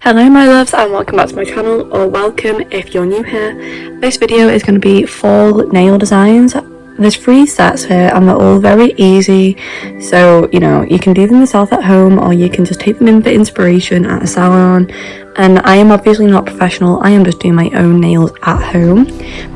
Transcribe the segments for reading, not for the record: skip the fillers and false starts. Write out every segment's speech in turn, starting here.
Hello my loves and welcome back to my channel, or welcome if you're new here. This video is going to be fall nail designs. There's 3 sets here and they're all very easy, so you know, you can do them yourself at home or you can just take them in for inspiration at a salon. And I am obviously not professional, I am just doing my own nails at home,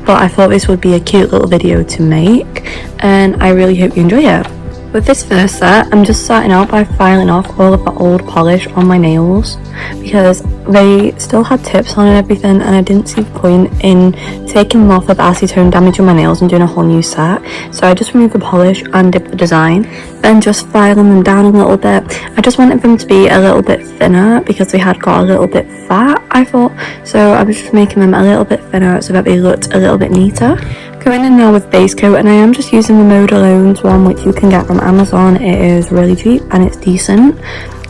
but I thought this would be a cute little video to make and I really hope you enjoy it. With this first set, I'm just starting out by filing off all of the old polish on my nails because they still had tips on and everything, and I didn't see the point in taking them off with acetone, damaging my nails and doing a whole new set. So I just removed the polish and did the design, then just filing them down a little bit. I just wanted them to be a little bit thinner because they had got a little bit fat, I thought, so I was just making them a little bit thinner so that they looked a little bit neater. Going in now with base coat, and I am just using the Modalones one, which you can get from Amazon. It is really cheap and it's decent.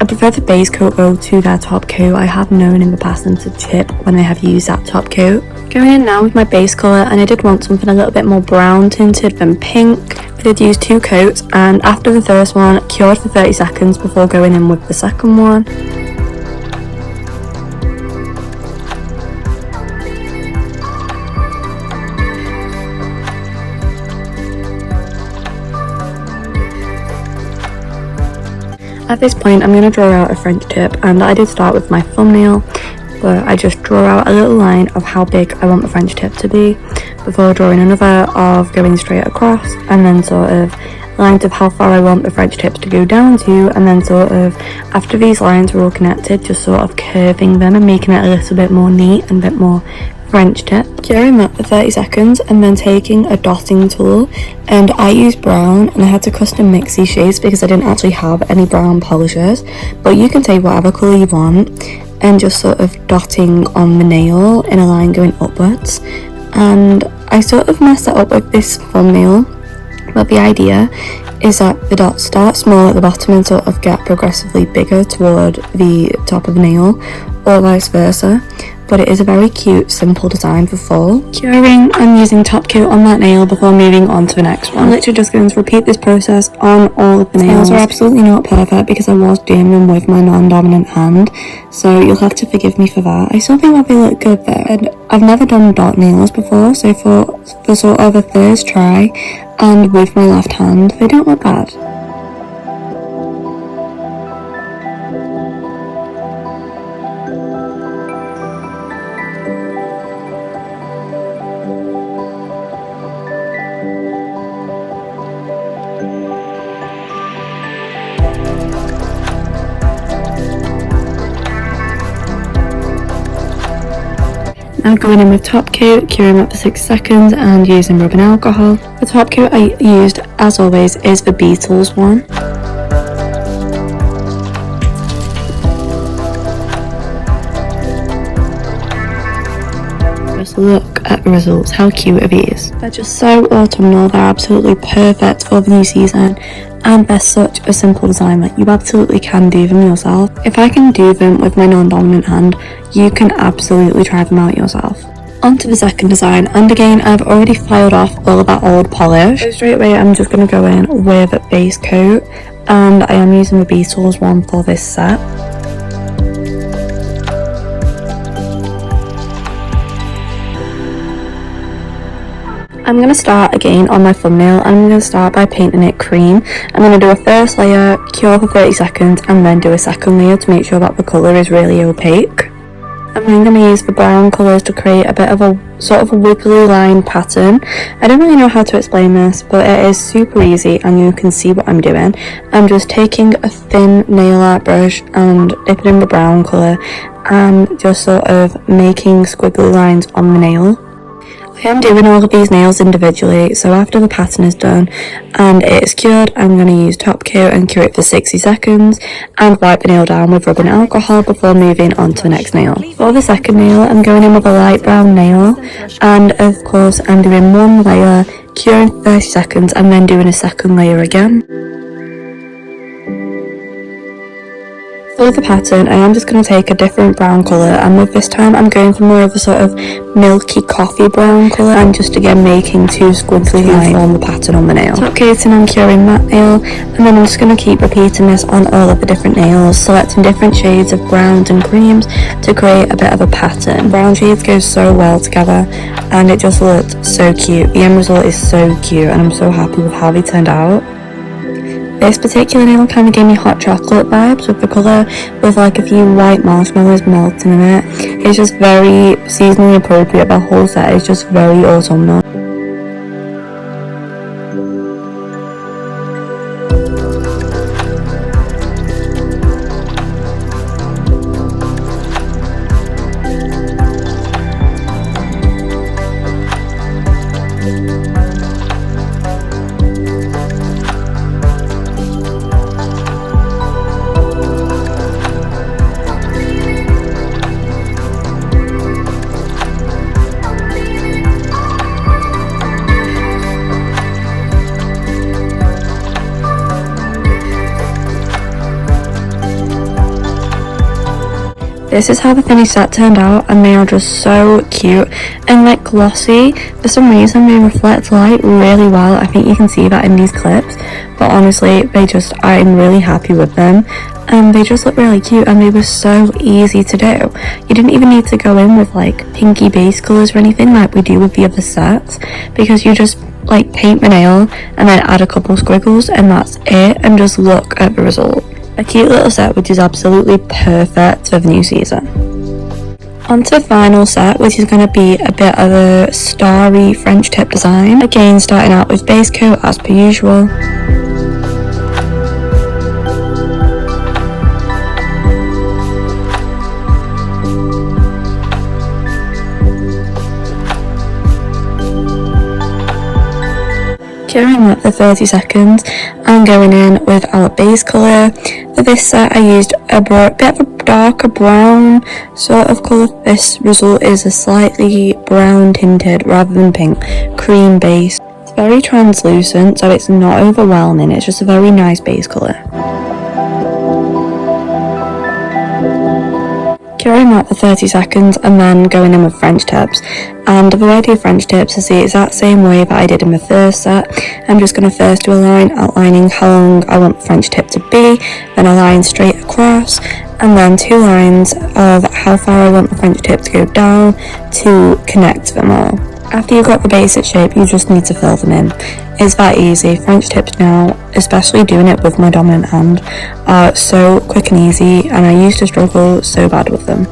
I prefer the base coat though to their top coat. I have known in the past them to chip when I have used that top coat. Going in now with my base colour, and I did want something a little bit more brown tinted than pink. I did use 2 coats, and after the first one, cured for 30 seconds before going in with the second one. At this point, I'm going to draw out a French tip, and I did start with my thumbnail, where I just draw out a little line of how big I want the French tip to be, before drawing another of going straight across, and then sort of lines of how far I want the French tips to go down to, and then sort of, after these lines were all connected, just sort of curving them and making it a little bit more neat and a bit more French tip. Curing that for 30 seconds and then taking a dotting tool, and I used brown and I had to custom mix these shades because I didn't actually have any brown polishes, but you can take whatever colour you want and just sort of dotting on the nail in a line going upwards. And I sort of messed it up with this thumbnail, but the idea is that the dots start small at the bottom and sort of get progressively bigger toward the top of the nail, or vice versa. But it is a very cute, simple design for fall. Curing and using top coat on that nail before moving on to the next one. I'm literally just going to repeat this process on all of the nails. Nails are absolutely not perfect because I was doing them with my non-dominant hand, so you'll have to forgive me for that. I still think that they look good though, and I've never done dot nails before, so for sort of a first try and with my left hand, they don't look bad. I'm going in with top coat, curing up for 6 seconds and using rubbing alcohol. The top coat I used, as always, is the Beetles one. Just look at the results, how cute are these? They're just so autumnal, they're absolutely perfect for the new season. And they're such a simple design that you absolutely can do them yourself. If I can do them with my non-dominant hand, you can absolutely try them out yourself. On to the second design, and again I've already filed off all of that old polish. So straight away I'm just going to go in with a base coat, and I am using the Beetles one for this set. I'm going to start again on my thumbnail, and I'm going to start by painting it cream. I'm going to do a first layer, cure for 30 seconds, and then do a second layer to make sure that the colour is really opaque. I'm then going to use the brown colours to create a bit of a sort of a wiggly line pattern. I don't really know how to explain this, but it is super easy and you can see what I'm doing. I'm just taking a thin nail art brush and dipping in the brown colour and just sort of making squiggly lines on the nail. I am doing all of these nails individually, so after the pattern is done and it is cured, I'm going to use top coat and cure it for 60 seconds and wipe the nail down with rubbing alcohol before moving on to the next nail. For the second nail, I'm going in with a light brown nail, and of course I'm doing one layer, curing for 30 seconds and then doing a second layer again. For the pattern, I am just going to take a different brown colour, and with this time I'm going for more of a sort of milky coffee brown colour, and just again making 2 squiggly lines to form the pattern on the nail. Top coating and curing that nail, and then I'm just going to keep repeating this on all of the different nails, selecting different shades of browns and creams to create a bit of a pattern. Brown shades go so well together and it just looked so cute. The end result is so cute and I'm so happy with how they turned out. This particular nail kind of gave me hot chocolate vibes with the colour, with like a few white marshmallows melting in it. It's just very seasonally appropriate. The whole set is just very autumnal. This is how the finished set turned out, and they are just so cute and like glossy. For some reason they reflect light really well. I think you can see that in these clips, but honestly I'm really happy with them. They just look really cute and they were so easy to do. You didn't even need to go in with like pinky base colours or anything like we do with the other sets, because you just like paint the nail and then add a couple squiggles and that's it, and just look at the result. A cute little set which is absolutely perfect for the new season. On to the final set, which is going to be a bit of a starry French tip design. Again, starting out with base coat as per usual. Curing that for 30 seconds and going in with our base colour. For this set I used a bit of a darker brown sort of colour. This result is a slightly brown tinted rather than pink cream base. It's very translucent, so it's not overwhelming, it's just a very nice base colour. Curing that for 30 seconds and then going in with French tips. And the way I do French tips is the exact same way that I did in the first set. I'm just going to first do a line outlining how long I want the French tip to be, then a line straight across, and then 2 lines of how far I want the French tip to go down to connect them all. After you've got the basic shape, you just need to fill them in. It's that easy. French tips now, especially doing it with my dominant hand, are so quick and easy, and I used to struggle so bad with them.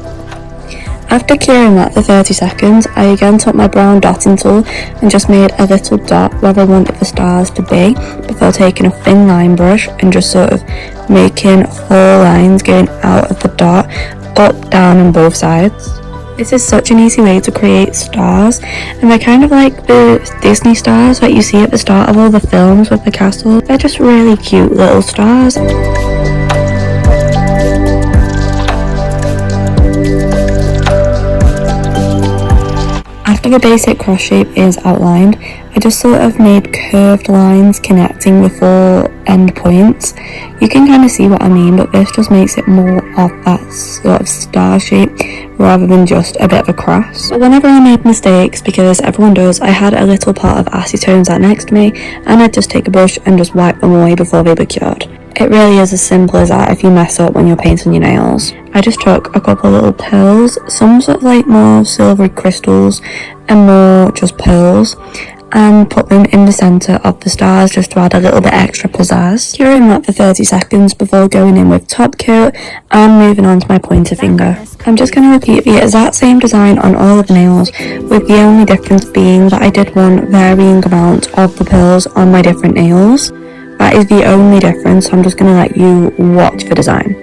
After curing that for 30 seconds, I again took my brown dotting tool and just made a little dot where I wanted the stars to be, before taking a thin line brush and just sort of making 4 lines going out of the dot, up, down and both sides. This is such an easy way to create stars, and they're kind of like the Disney stars that you see at the start of all the films with the castle. They're just really cute little stars. After the basic cross shape is outlined, I just sort of made curved lines connecting the 4 end points. You can kind of see what I mean, but this just makes it more of that sort of star shape rather than just a bit of a cross. But whenever I made mistakes, because everyone does, I had a little pot of acetone sat next to me, and I'd just take a brush and just wipe them away before they were cured. It really is as simple as that if you mess up when you're painting your nails. I just took a couple of little pearls, some sort of like more silvery crystals and more just pearls, and put them in the centre of the stars just to add a little bit extra pizzazz. Curing that for 30 seconds before going in with top coat and moving on to my pointer finger. I'm just going to repeat the exact same design on all of the nails, with the only difference being that I did one varying amount of the pearls on my different nails. That is the only difference, so I'm just going to let you watch the design.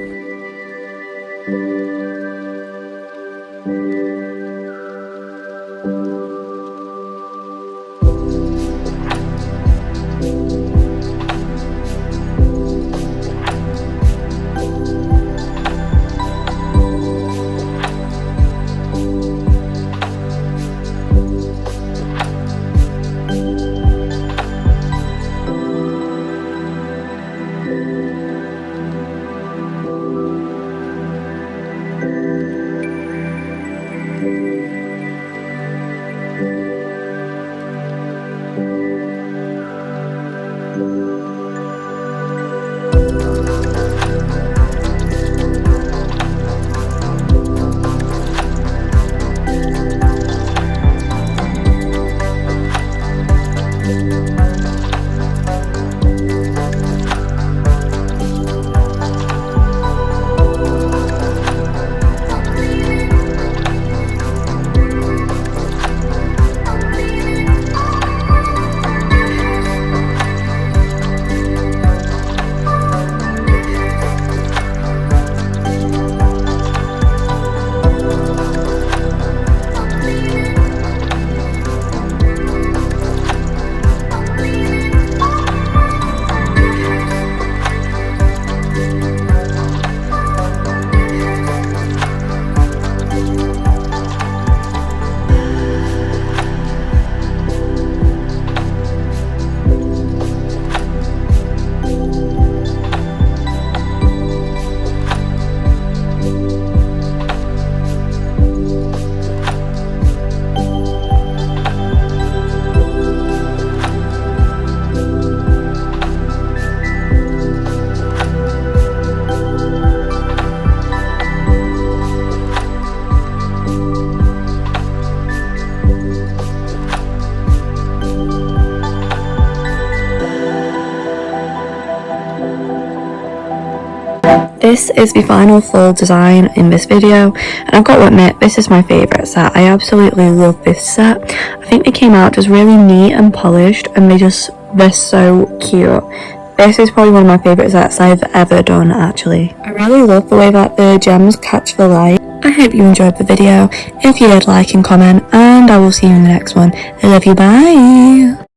This is the final full design in this video, and I've got to admit, this is my favourite set. I absolutely love this set. I think they came out just really neat and polished, and they're so cute. This is probably one of my favourite sets I've ever done, actually. I really love the way that the gems catch the light. I hope you enjoyed the video. If you did, like and comment, and I will see you in the next one. I love you, bye!